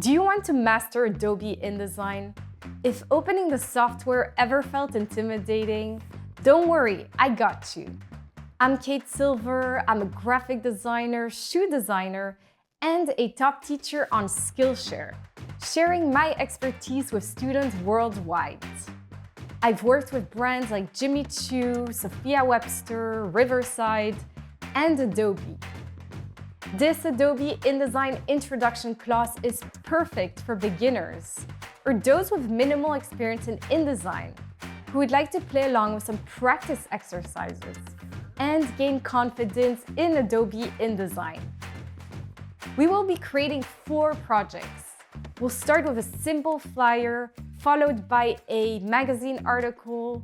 Do you want to master Adobe InDesign? If opening the software ever felt intimidating, don't worry, I got you. I'm Kate Silver, I'm a graphic designer, shoe designer, and a top teacher on Skillshare, sharing my expertise with students worldwide. I've worked with brands like Jimmy Choo, Sophia Webster, Riverside, and Adobe. This Adobe InDesign introduction class is perfect for beginners or those with minimal experience in InDesign who would like to play along with some practice exercises and gain confidence in Adobe InDesign. We will be creating 4 projects. We'll start with a simple flyer, followed by a magazine article.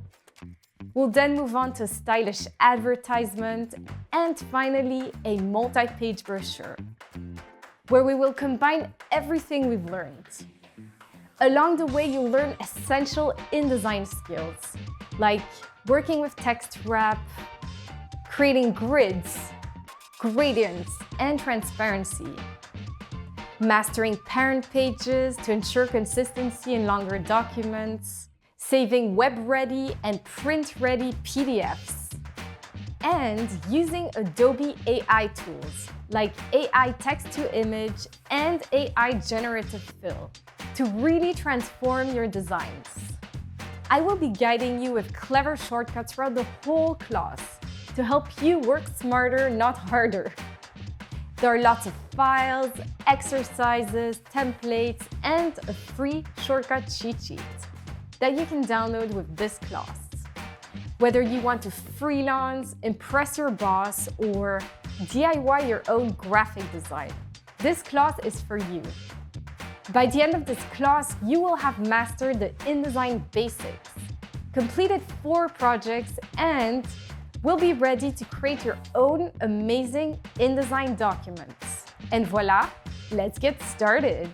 We'll then move on to a stylish advertisement, and finally, a multi-page brochure, where we will combine everything we've learned. Along the way, you'll learn essential InDesign skills, like working with text wrap, creating grids, gradients, and transparency, mastering parent pages to ensure consistency in longer documents, saving web-ready and print-ready PDFs, and using Adobe AI tools like AI text-to-image and AI Generative Fill to really transform your designs. I will be guiding you with clever shortcuts throughout the whole class to help you work smarter, not harder. There are lots of files, exercises, templates, and a free shortcut cheat sheet that you can download with this class. Whether you want to freelance, impress your boss, or DIY your own graphic design, this class is for you. By the end of this class, you will have mastered the InDesign basics, completed 4 projects, and will be ready to create your own amazing InDesign documents. And voila, let's get started.